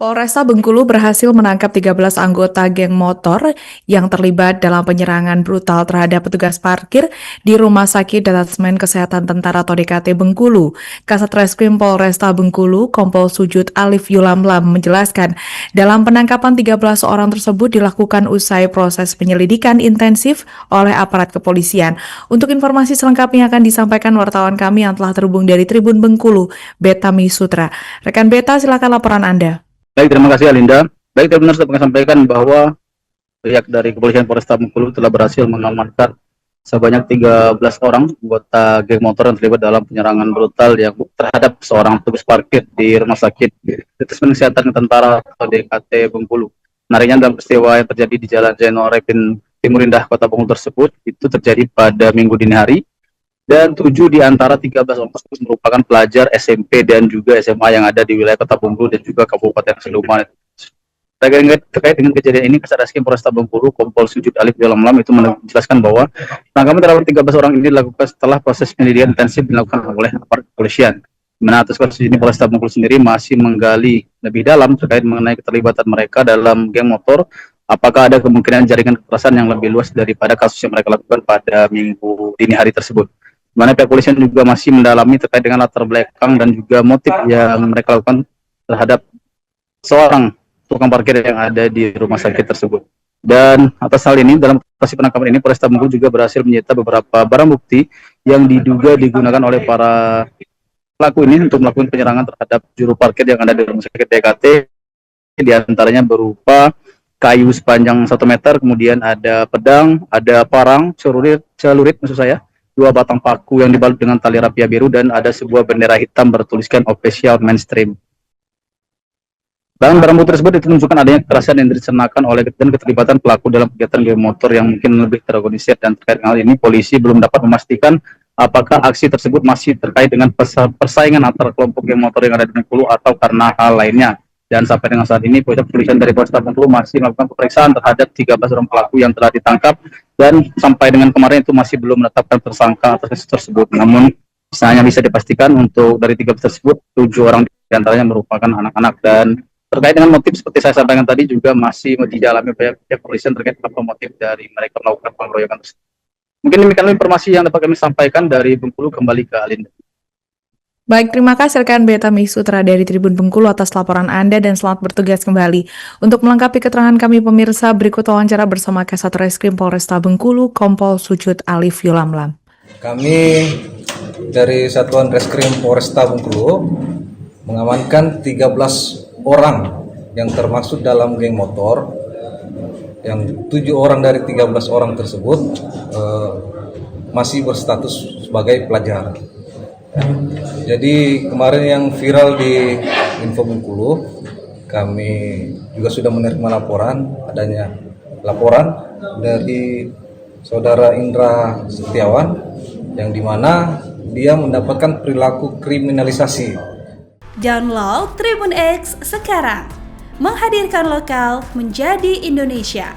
Polresta Bengkulu berhasil menangkap 13 anggota geng motor yang terlibat dalam penyerangan brutal terhadap petugas parkir di Rumah Sakit Detasmen Kesehatan Tentara atau DKT Bengkulu. Kasat Reskrim Polresta Bengkulu, Kompol Sujud Alif Yulamlam menjelaskan, dalam penangkapan 13 orang tersebut dilakukan usai proses penyelidikan intensif oleh aparat kepolisian. Untuk informasi selengkapnya akan disampaikan wartawan kami yang telah terhubung dari Tribun Bengkulu, Beta Misutra. Rekan Beta, silakan laporan Anda. Baik, terima kasih Alinda. Baik, benar saya ingin sampaikan bahwa pihak dari Kepolisian Polresta Bengkulu telah berhasil mengamankan sebanyak 13 orang anggota geng motor yang terlibat dalam penyerangan brutal yang terhadap seorang petugas parkir di Rumah Sakit Detasmen Kesehatan Tentara atau DKT Bengkulu. Menariknya dalam peristiwa yang terjadi di Jalan Jeno Repin Timur Indah Kota Bengkulu tersebut itu terjadi pada Minggu dini hari. Dan 7 di antara 13 orang tersebut merupakan pelajar SMP dan juga SMA yang ada di wilayah Kota Bengkulu dan juga Kabupaten Siluman. Terkait dengan kejadian ini, Kasat Reskrim Polresta Bengkulu, Kompol Sujud Alif Yulamlam itu menjelaskan bahwa penangkapan terhadap 13 orang ini dilakukan setelah proses penyelidikan intensif dilakukan oleh aparat kepolisian. Di mana atas kasus ini Polresta Bengkulu sendiri masih menggali lebih dalam terkait mengenai keterlibatan mereka dalam geng motor. Apakah ada kemungkinan jaringan kekerasan yang lebih luas daripada kasus yang mereka lakukan pada Minggu dini hari tersebut. Di mana pihak kepolisian juga masih mendalami terkait dengan latar belakang dan juga motif yang mereka lakukan terhadap seorang tukang parkir yang ada di rumah sakit tersebut. Dan atas hal ini, dalam operasi penangkapan ini, Polresta Bengkulu juga berhasil menyita beberapa barang bukti yang diduga digunakan oleh para pelaku ini untuk melakukan penyerangan terhadap juru parkir yang ada di rumah sakit DKT. Di antaranya berupa kayu sepanjang 1 meter, kemudian ada pedang, ada parang, celurit maksud saya, 2 batang paku yang dibalut dengan tali rapia biru, dan ada sebuah bendera hitam bertuliskan official mainstream. Barang bukti tersebut itu menunjukkan adanya kekerasan yang direncanakan oleh dan keterlibatan pelaku dalam kegiatan geng motor yang mungkin lebih terorganisir, dan terkait hal ini polisi belum dapat memastikan apakah aksi tersebut masih terkait dengan persaingan antar kelompok geng motor yang ada di Bengkulu atau karena hal lainnya. Dan sampai dengan saat ini, pihak kepolisian dari Polresta Bengkulu masih melakukan pemeriksaan terhadap 13 orang pelaku yang telah ditangkap, dan sampai dengan kemarin itu masih belum menetapkan tersangka atas kasus tersebut. Namun, hanya bisa dipastikan untuk dari 13 tersebut, 7 orang diantaranya merupakan anak-anak. Dan terkait dengan motif seperti saya sampaikan tadi juga masih didalami pihak kepolisian terkait apa motif dari mereka melakukan pengeroyokan tersebut. Mungkin demikian informasi yang dapat kami sampaikan dari Bengkulu. Kembali ke Alinda. Baik, terima kasih rekan Beta Misutra dari Tribun Bengkulu atas laporan Anda dan selamat bertugas kembali. Untuk melengkapi keterangan kami pemirsa, berikut wawancara bersama Kasat Reskrim Polresta Bengkulu, Kompol Sujud Alif Yulamlam. Kami dari Satuan Reskrim Polresta Bengkulu mengamankan 13 orang yang termasuk dalam geng motor, yang 7 orang dari 13 orang tersebut masih berstatus sebagai pelajar. Jadi kemarin yang viral di Info Bengkulu, kami juga sudah menerima adanya laporan dari saudara Indra Setiawan, yang dimana dia mendapatkan perilaku kriminalisasi. Download Tribun X sekarang, menghadirkan lokal menjadi Indonesia.